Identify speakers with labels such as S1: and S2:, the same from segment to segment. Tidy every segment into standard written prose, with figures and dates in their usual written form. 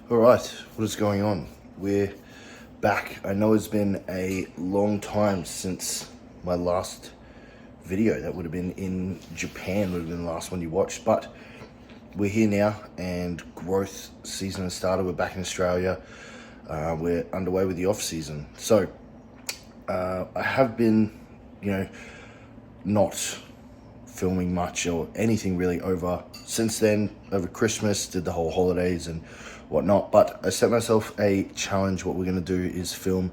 S1: All right, what is going on? We're back. I know it's been a long time since my last video. That would have been in Japan, would have been the last one you watched, but we're here now and growth season has started. We're back in Australia. We're underway with the off season. So I have been, not filming much or anything really since then, over Christmas, did the whole holidays and whatnot, but I set myself a challenge. What we're going to do is film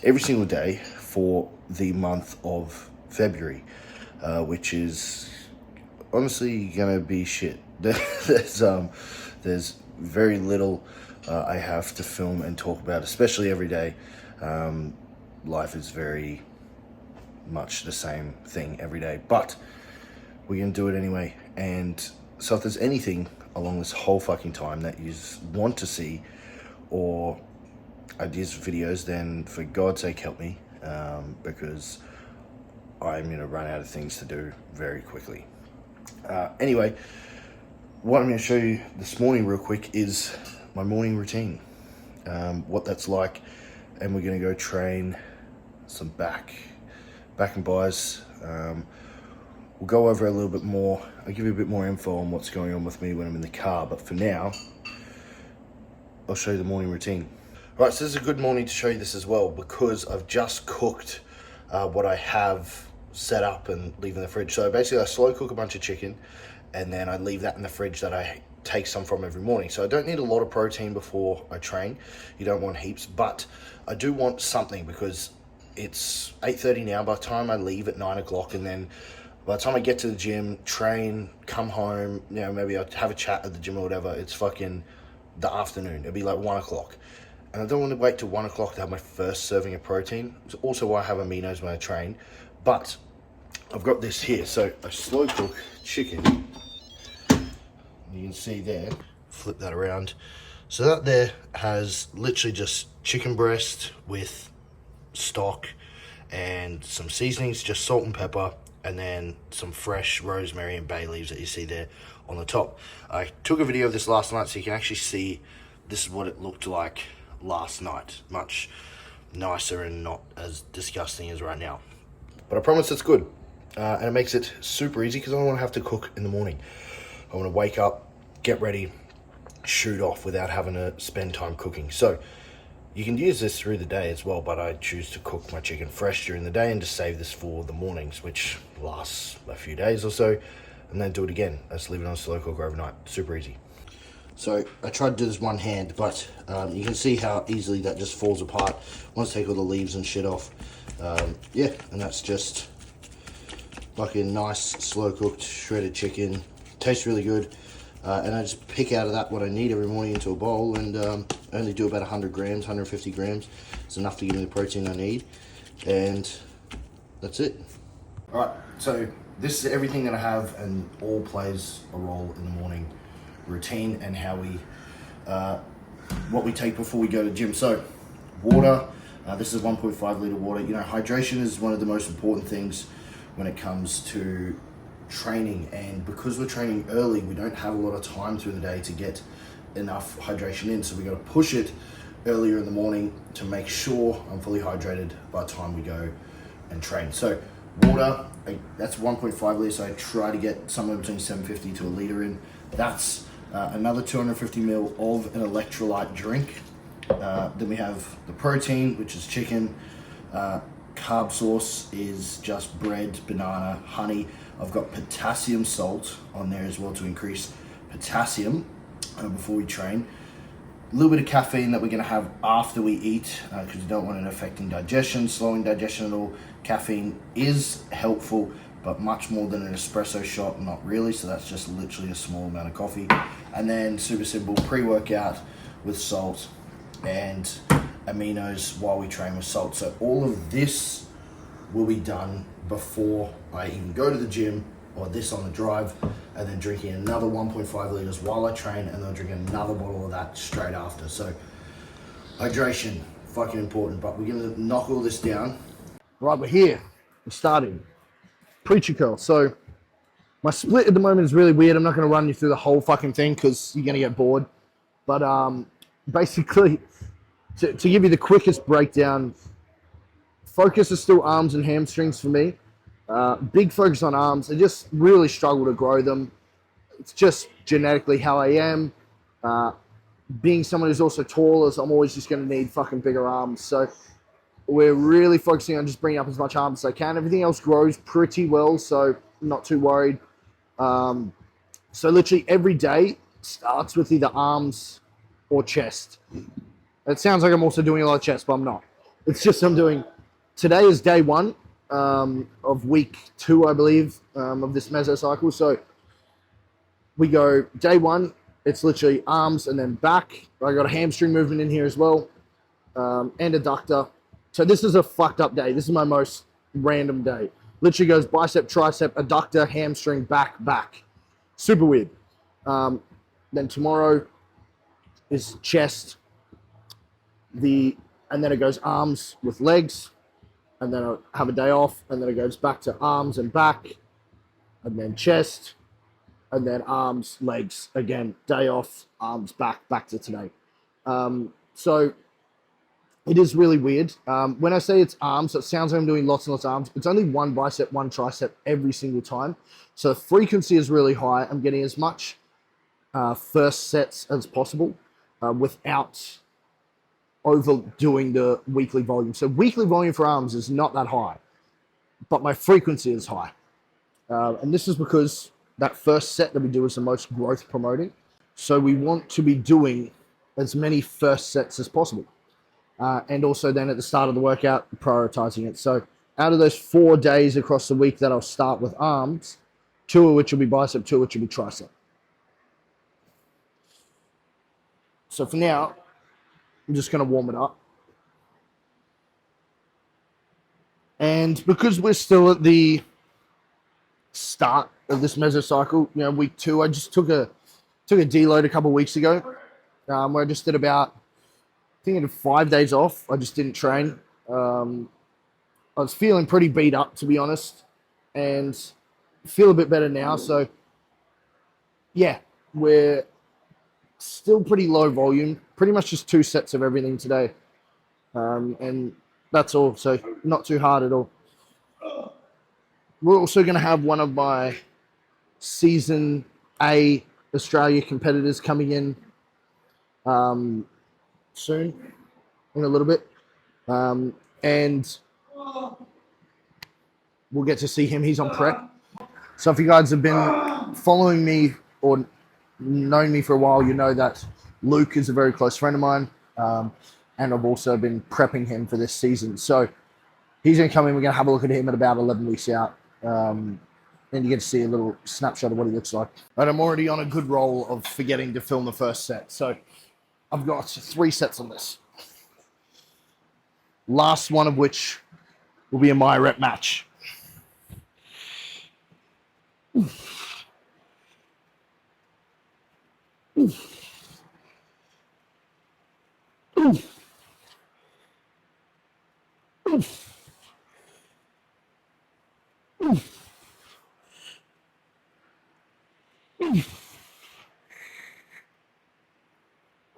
S1: every single day for the month of February, which is honestly going to be shit. There's very little I have to film and talk about, especially every day. Life is very much the same thing every day, but we're gonna do it anyway. And so if there's anything along this whole fucking time that you want to see or ideas for videos, then for God's sake help me, because I'm gonna run out of things to do very quickly. Anyway, what I'm gonna show you this morning real quick is my morning routine, what that's like, and we're gonna go train some back and buys. We'll go over a little bit more. I'll give you a bit more info on what's going on with me when I'm in the car, but for now, I'll show you the morning routine. Right, so this is a good morning to show you this as well, because I've just cooked what I have set up and leave in the fridge. So basically I slow cook a bunch of chicken and then I leave that in the fridge that I take some from every morning. So I don't need a lot of protein before I train. You don't want heaps, but I do want something because it's 8:30 now. By the time I leave at 9 o'clock, and then by the time I get to the gym, train, come home, maybe I'll have a chat at the gym or whatever, it's fucking the afternoon. It'll be like 1 o'clock. And I don't want to wait till 1 o'clock to have my first serving of protein. It's also why I have aminos when I train. But I've got this here. So I slow cook chicken. You can see there, flip that around. So that there has literally just chicken breast with stock and some seasonings, just salt and pepper, and then some fresh rosemary and bay leaves that you see there on the top. I took a video of this last night so you can actually see this is what it looked like last night. Much nicer and not as disgusting as right now. But I promise it's good. And it makes it super easy because I don't want to have to cook in the morning. I want to wake up, get ready, shoot off without having to spend time cooking. So you can use this through the day as well, but I choose to cook my chicken fresh during the day and just save this for the mornings, which lasts a few days or so, and then do it again. I just leave it on slow cook overnight. Super easy. So I tried to do this one hand, but you can see how easily that just falls apart once I take all the leaves and shit off. Yeah, and that's just fucking nice, slow cooked, shredded chicken. Tastes really good. And I just pick out of that what I need every morning into a bowl, and only do about 100 grams, 150 grams. It's enough to give me the protein I need, and that's it. All right, so this is everything that I have, and all plays a role in the morning routine and how we, what we take before we go to the gym. So water, this is 1.5 litre water. Hydration is one of the most important things when it comes to training, and because we're training early, we don't have a lot of time through the day to get enough hydration in, so we got to push it earlier in the morning to make sure I'm fully hydrated by the time we go and train. So water, that's 1.5 litres, so I try to get somewhere between 750 to a litre in. That's another 250 ml of an electrolyte drink. Then we have the protein, which is chicken. Carb source is just bread, banana, honey. I've got potassium salt on there as well to increase potassium before we train. A little bit of caffeine that we're going to have after we eat, because we don't want it affecting digestion, slowing digestion at all. Caffeine is helpful, but much more than an espresso shot, not really. So that's just literally a small amount of coffee. And then super simple pre-workout with salt and aminos while we train with salt. So all of this will be done before I even go to the gym, or this on the drive, and then drinking another 1.5 litres while I train, and then drinking another bottle of that straight after. So hydration, fucking important, but we're gonna knock all this down. Right, we're here, we're starting. Preacher curl. So my split at the moment is really weird. I'm not gonna run you through the whole fucking thing because you're gonna get bored. But
S2: basically, to give you the quickest breakdown, focus is still arms and hamstrings for me. Big focus on arms. I just really struggle to grow them. It's just genetically how I am. Being someone who's also tall, I'm always just going to need fucking bigger arms. So we're really focusing on just bringing up as much arms as I can. Everything else grows pretty well, so I'm not too worried. So literally every day starts with either arms or chest. It sounds like I'm also doing a lot of chest, but I'm not. It's just today is day 1 of week 2, I believe, of this mesocycle. So we go day 1, it's literally arms and then back. I got a hamstring movement in here as well, and adductor. So this is a fucked up day. This is my most random day. Literally goes bicep, tricep, adductor, hamstring, back. Super weird. Then tomorrow is chest, and then it goes arms with legs, and then I'll have a day off, and then it goes back to arms and back, and then chest, and then arms, legs, again, day off, arms, back to today. So it is really weird. When I say it's arms, it sounds like I'm doing lots and lots of arms. It's only one bicep, one tricep every single time. So the frequency is really high. I'm getting as much first sets as possible without overdoing the weekly volume. So weekly volume for arms is not that high, but my frequency is high. And this is because that first set that we do is the most growth promoting. So we want to be doing as many first sets as possible. And also then at the start of the workout, prioritizing it. So out of those 4 days across the week that I'll start with arms, 2 of which will be bicep, 2 of which will be tricep. So for now, I'm just going to warm it up. And because we're still at the start of this mesocycle, week 2, I just took a deload a couple of weeks ago, where I just did about, I think I did 5 days off. I just didn't train. I was feeling pretty beat up, to be honest, and feel a bit better now. So yeah, we're still pretty low volume, pretty much just 2 sets of everything today. And that's all, so not too hard at all. We're also going to have one of my Season A Australia competitors coming in soon, in a little bit. And we'll get to see him. He's on prep. So if you guys have been following me or known me for a while, you know that Luke is a very close friend of mine. And I've also been prepping him for this season. So he's going to come in. We're going to have a look at him at about 11 weeks out. And you get to see a little snapshot of what he looks like. And I'm already on a good roll of forgetting to film the first set. So I've got 3 sets on this. Last one of which will be a my rep match. Oof. Oof. Oof. Oof. Oof. Oof.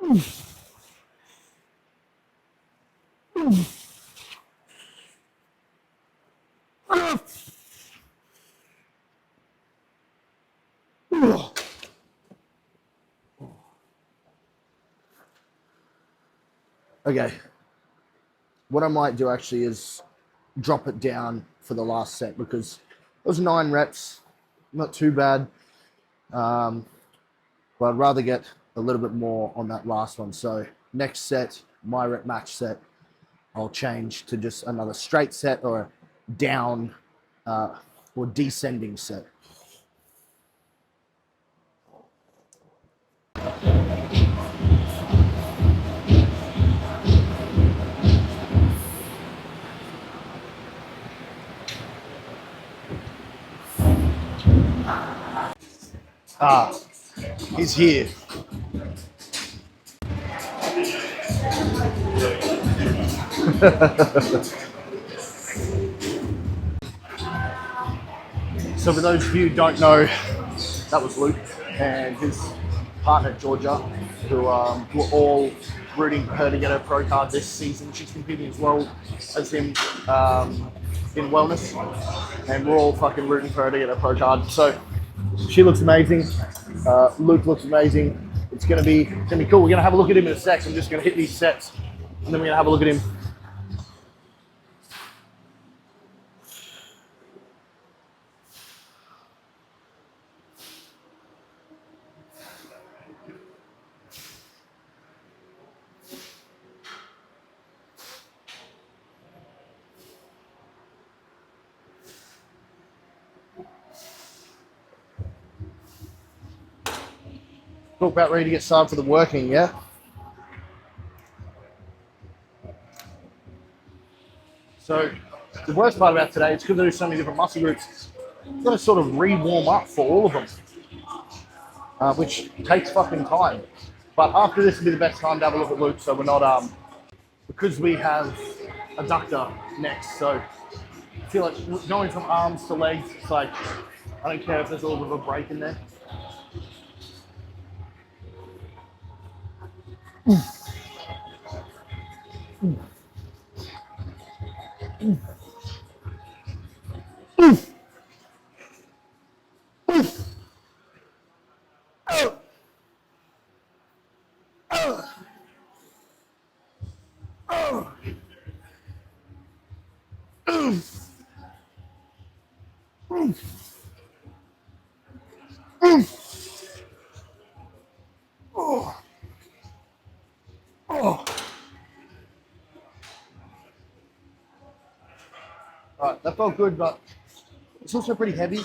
S2: Oof. Oof. Okay, what I might do actually is drop it down for the last set because it was 9 reps, not too bad, but I'd rather get a little bit more on that last one. So next set, my rep match set, I'll change to just another straight set or down or descending set. He's here. So for those of you who don't know, that was Luke and his partner Georgia, who were all rooting for her to get her pro card this season. She's competing as well as him in wellness, and we're all fucking rooting for her to get her pro card. So she looks amazing. Luke looks amazing. It's gonna be cool. We're gonna have a look at him in a sec. I'm just gonna hit these sets, and then we're gonna have a look at him. Talk about ready to get started for the working, yeah? So the worst part about today is because I do so many different muscle groups, I've got to sort of re-warm up for all of them, which takes fucking time. But after this will be the best time to have a look at Luke, so we're not, because we have adductor next, so I feel like going from arms to legs, it's like, I don't care if there's a little bit of a break in there. Alright, that felt good, but it's also pretty heavy,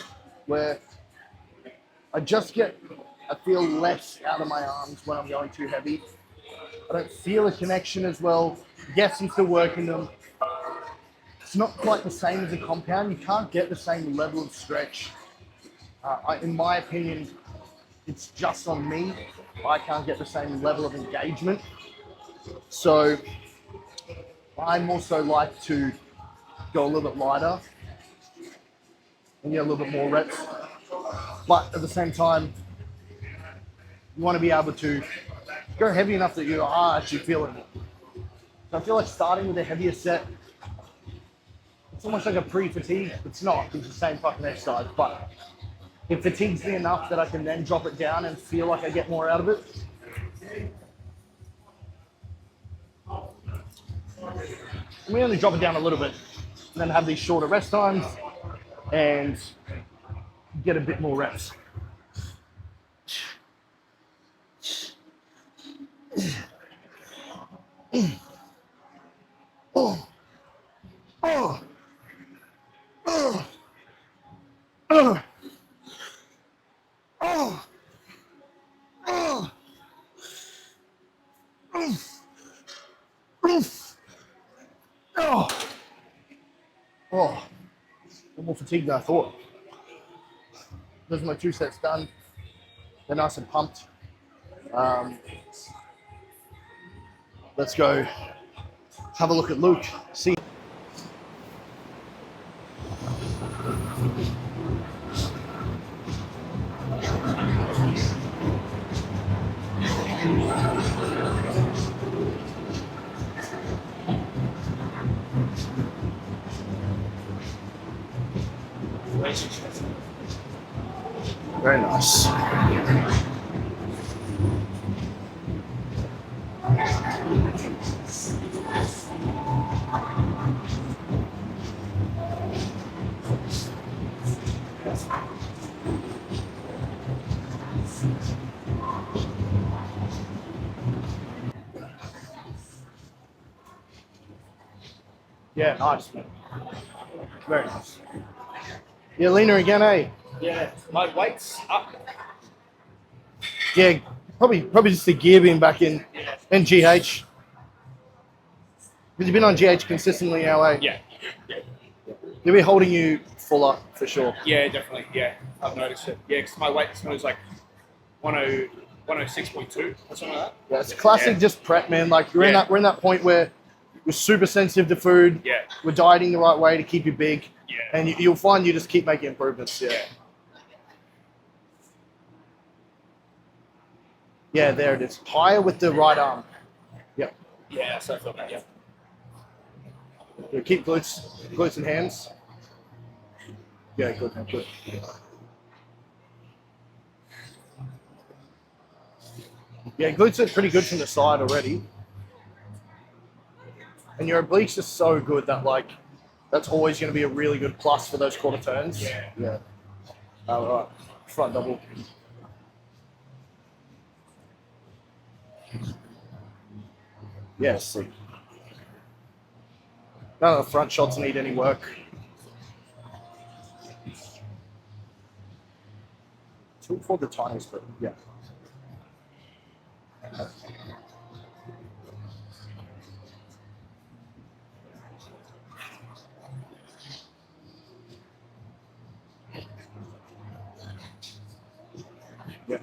S2: where I feel less out of my arms when I'm going too heavy. I don't feel a connection as well. Yes, I'm still working them. It's not quite the same as a compound. You can't get the same level of stretch. In my opinion, it's just on me. I can't get the same level of engagement. So I'm also like to go a little bit lighter and get a little bit more reps. But at the same time, you want to be able to go heavy enough that you are actually feeling it. So I feel like starting with a heavier set, it's almost like a pre-fatigue. It's not, it's the same fucking exercise, but it fatigues me enough that I can then drop it down and feel like I get more out of it. And we only drop it down a little bit, and then have these shorter rest times and get a bit more reps. I'm more fatigued than I thought. Those are my 2 sets done. They're nice and pumped. Let's go have a look at Luke. See. Very nice. Yeah, nice. Very nice. Yeah, leaner again, eh?
S3: Yeah, my weight's up.
S2: Yeah, probably just the gear being back in GH. Because you've been on GH consistently now, eh?
S3: Yeah, yeah,
S2: They'll be holding you fuller for sure.
S3: yeah, definitely. Yeah, I've noticed it. Yeah, because my weight this morning is like 106.2 or something like that.
S2: Yeah, it's classic,
S3: Yeah.
S2: just prep, man. Like we're
S3: Yeah.
S2: in that point where we're super sensitive to food.
S3: Yeah,
S2: We're dieting the right way to keep you big,
S3: yeah,
S2: and you'll find you just keep making improvements. Yeah.
S3: yeah.
S2: Yeah, there it is. Higher with the right arm. Yep.
S3: Yeah, so I feel that. Yeah.
S2: Yeah, keep glutes and hands. Yeah, good, good. Yeah, glutes are pretty good from the side already. And your obliques are so good that like that's always going to be a really good plus for those quarter turns.
S3: Yeah.
S2: Yeah. All right. Front double. Yes. None of the front shots need any work. Two for the tiniest, but yeah. Yeah.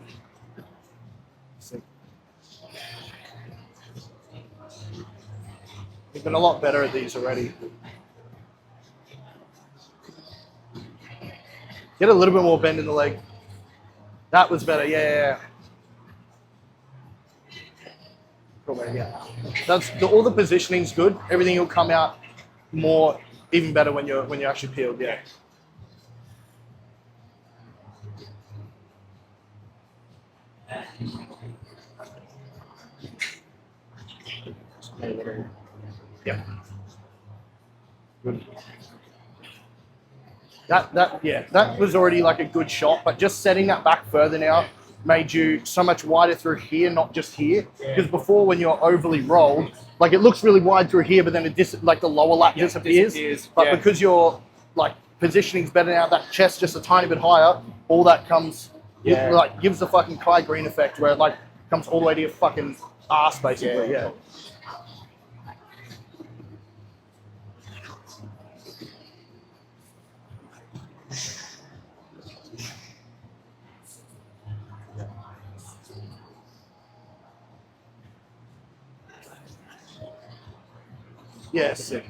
S2: See. We've been a lot better at these already. Get a little bit more bend in the leg. That was better. Yeah. Cool, man, yeah. All the positioning's good. Everything will come out more, even better when you're actually peeled. Yeah. Yeah. Good. That was already like a good shot, but just setting that back further now made you so much wider through here, not just here. Because before, when you're overly rolled, like it looks really wide through here, but then like the lower lat disappears. But because you're like positioning's better now, that chest just a tiny bit higher, all that comes like gives the fucking Kai Green effect where it like comes all the way to your fucking ass basically. Yeah. Yeah, sick.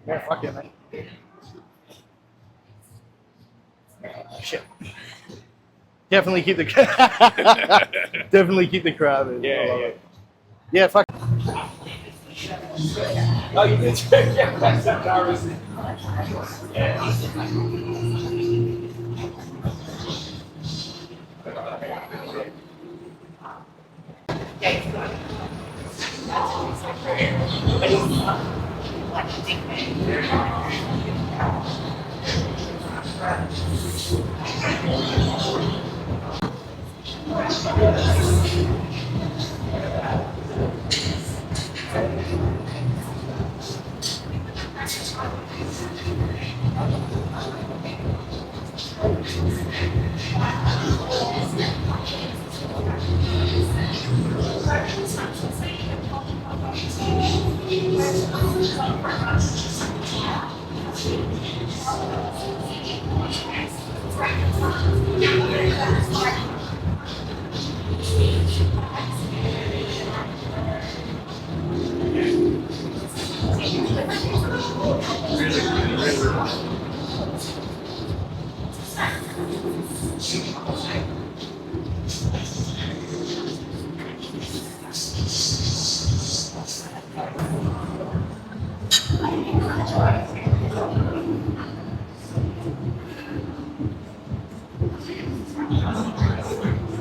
S2: Yeah, fuck yeah, man. Shit. Definitely keep the definitely keep the crowd in. Yeah, fuck.
S3: Oh, you did. Yeah, that's embarrassing.
S2: Yes.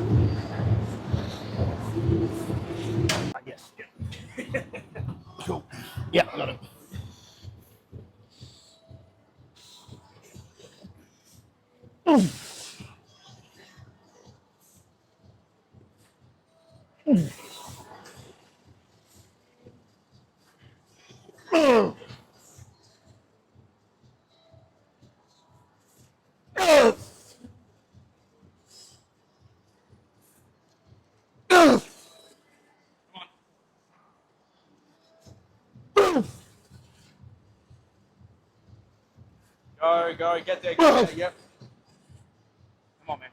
S2: Yeah. Cool. Yeah, got it.
S3: Go, get there, yep. Come on, man.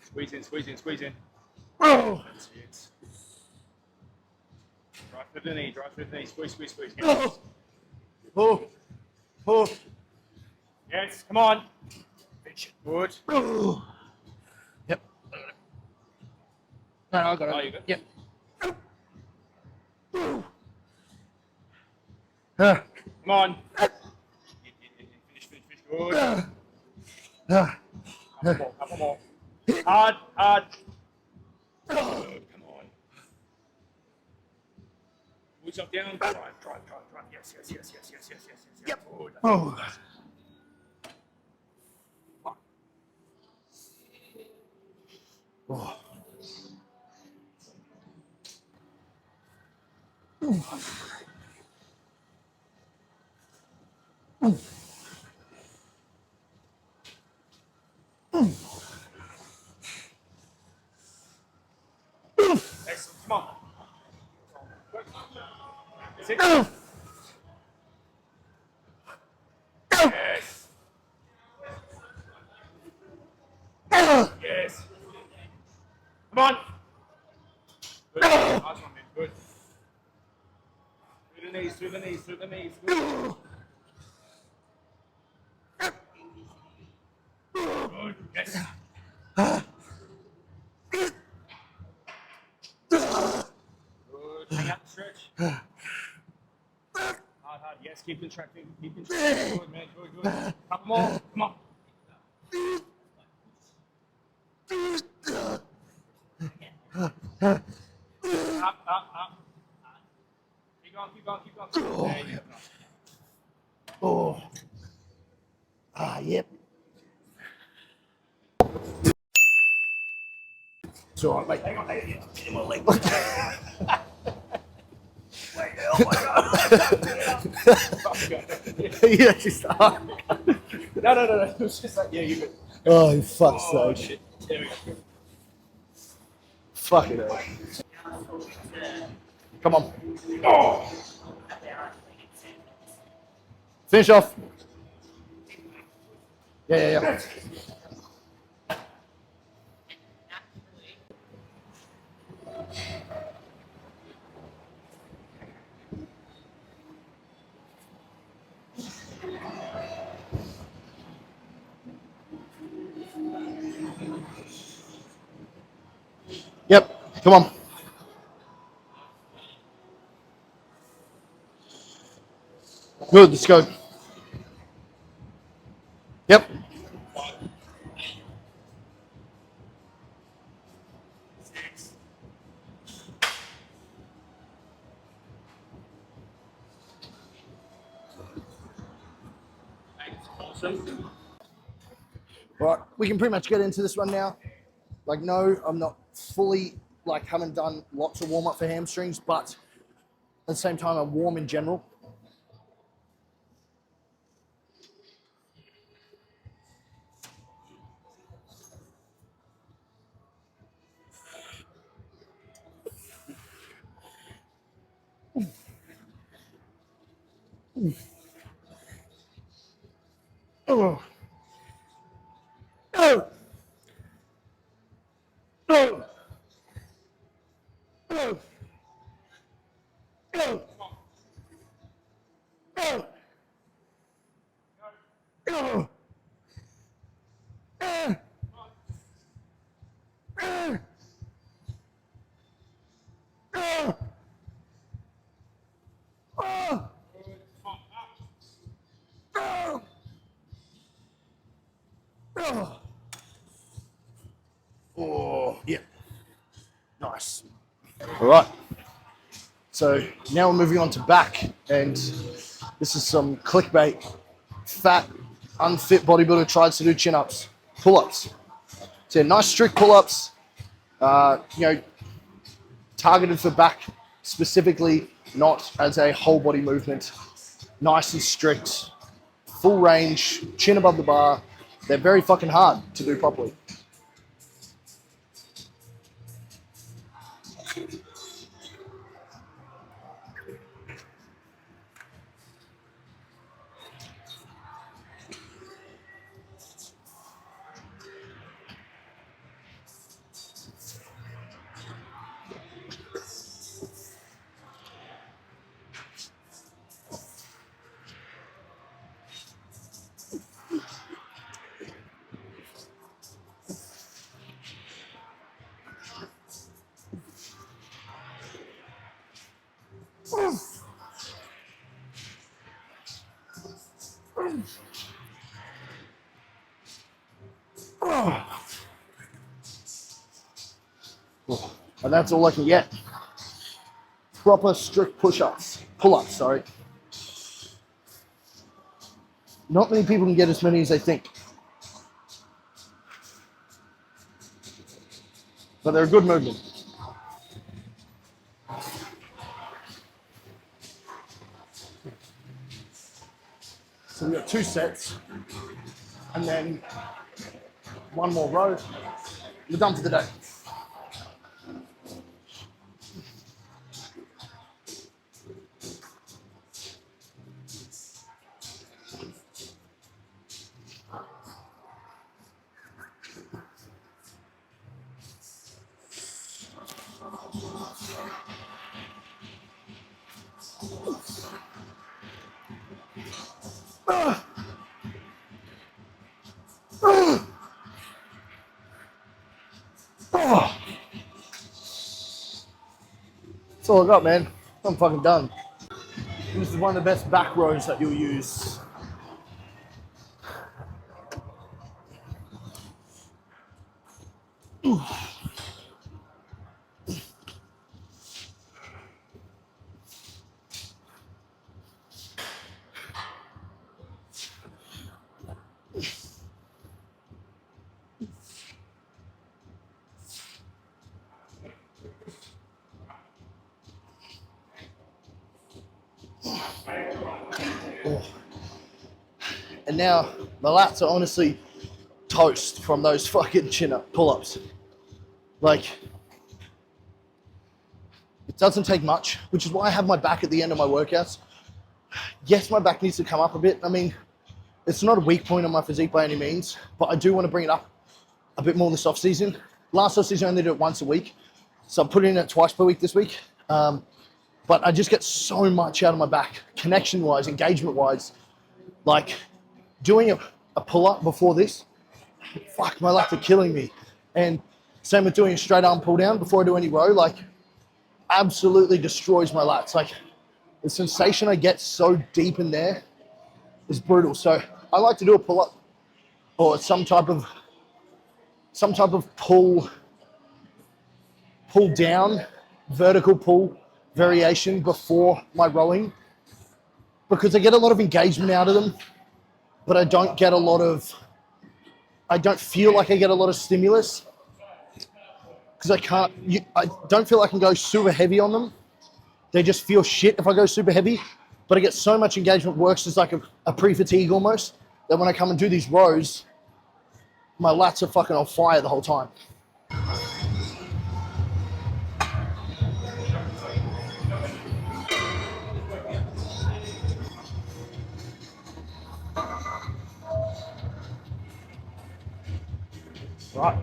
S3: Squeeze in. That's it. Drive through the knee, squeeze. Yes.
S2: Oh.
S3: Yes, come on. Finish it. Good.
S2: Yep. No, I got it.
S3: Oh, you good?
S2: Yep. Ah,
S3: Come on. Finish. Good.
S2: ah.
S3: Couple more. Hard. Good. Come on. Pull yourself down. Drive. Yes. Yep. Good.
S2: Oh. Oh.
S3: Excellent. Come on. That's it. Yes. Yes. Come on. Good. Nice one, man. Good. Through the knees. Good. Good. Yes. Good. Hang up, stretch. Hard. Yes, keep contracting. Good, man. Good. Couple more. Come on. Up. Keep going. There you go.
S2: Oh. Ah, yep. It's all right, mate. Hang on. Get my leg. Oh my God. Yeah, just.
S3: No. It was just like, yeah, you good.
S2: Oh, fuck's
S3: Oh,
S2: sake.
S3: shit. There we go.
S2: Fucking hell. Come on.
S3: Oh.
S2: Finish off. Yeah. Yep. Come on. Good. Let's go. Yep.
S3: Awesome.
S2: Right. We can pretty much get into this one now. Like, no, I'm not fully, like, haven't done lots of warm up for hamstrings, but at the same time, I'm warm in general. Oh. Oh. Oh. Oh. Oh. Oh. Oh. Oh, yeah. Nice. All right. So now we're moving on to back, and this is some clickbait. Fat, unfit bodybuilder tries to do chin-ups, pull-ups. So nice strict pull-ups, targeted for back specifically, not as a whole body movement. Nice and strict, full range, chin above the bar. They're very fucking hard to do properly. And that's all I can get. Proper strict push-ups, pull-ups, sorry. Not many people can get as many as they think. But they're a good movement. So we've got 2 sets, and then 1 more row. We're done for the day. That's all I got, man. I'm fucking done. This is one of the best back rows that you'll use. And now my lats are honestly toast from those fucking chin-up pull-ups. Like, it doesn't take much, which is why I have my back at the end of my workouts. Yes, my back needs to come up a bit. I mean, it's not a weak point on my physique by any means, but I do want to bring it up a bit more this off-season. Last off-season I only did it once a week, so I'm putting it twice per week this week. But I just get so much out of my back, connection-wise, engagement-wise. Like, doing a pull-up before this, fuck, my lats are killing me. And same with doing a straight arm pull-down before I do any row, like, absolutely destroys my lats. Like, the sensation I get so deep in there is brutal. So I like to do a pull-up or some type of pull down, vertical pull variation before my rowing, because I get a lot of engagement out of them, but I don't feel like I get a lot of stimulus because I don't feel I can go super heavy on them. They just feel shit if I go super heavy, but I get so much engagement, works as like a pre-fatigue almost, that when I come and do these rows, my lats are fucking on fire the whole time. Right.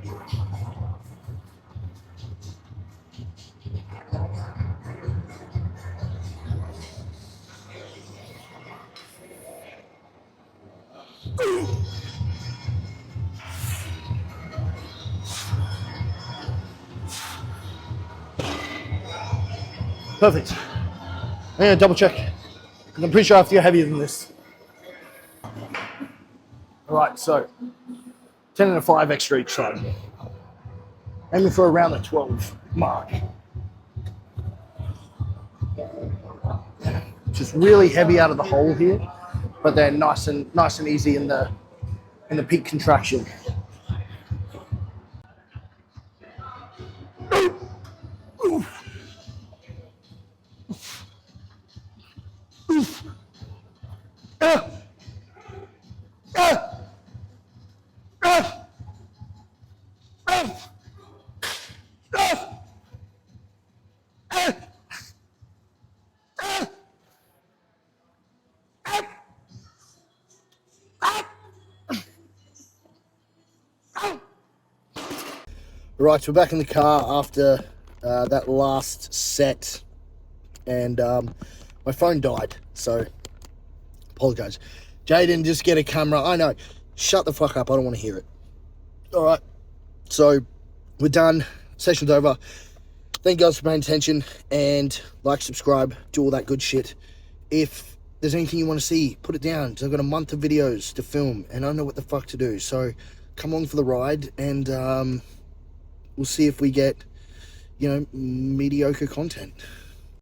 S2: Perfect. I'm gonna double check, because I'm pretty sure I feel heavier than this. All right, so 10 and a 5 extra each side. Aiming for around the 12 mark. Just really heavy out of the hole here, but they're nice and easy in the peak contraction. Right, we're back in the car after that last set, and my phone died, so apologise. Jaden, just get a camera. I know, shut the fuck up, I don't want to hear it. All right, so we're done, session's over. Thank you guys for paying attention, and like, subscribe, do all that good shit. If there's anything you want to see, put it down, because I've got a month of videos to film, and I don't know what the fuck to do, so come along for the ride, and we'll see if we get, mediocre content.